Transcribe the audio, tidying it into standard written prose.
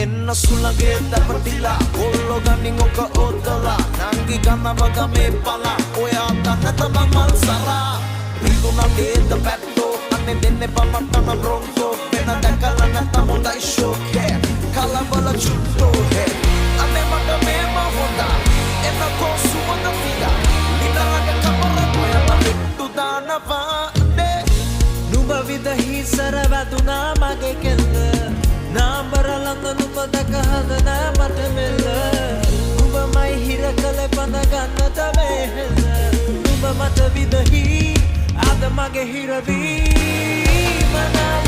එන්න සුළගේ දැපටිලා කොල්ලෝ ගනින් ඔක ඔතලා නංගි ගන්නවග මේ පලා ඔයා දන්න තමන් මල් සලා රිදුනා ගේද පැත්තෝ අනේ දෙන්නේ පමට්ටන බ්‍රොන්කෝ වෙන දැකලා නැත්තම් හොඳයි ෂෝක් හේ කලබල චුට්ටෝ හේ අනේ මට මේම හොඳා එන්න කොසුවද පිලා නිතරගේ කපර ඔයා පිට්ටු දානවා නුඹ විදහි සර වැදුනා මගේ කෙල්ල නාම්බර ළඟ නුඹ දැක හදන මට මෙල්ල නුඹමයි හිර කළේ පඳ ගන්නට වෙහෙල්ල නුඹ මට විදහි අද මගේ හිරවී මනල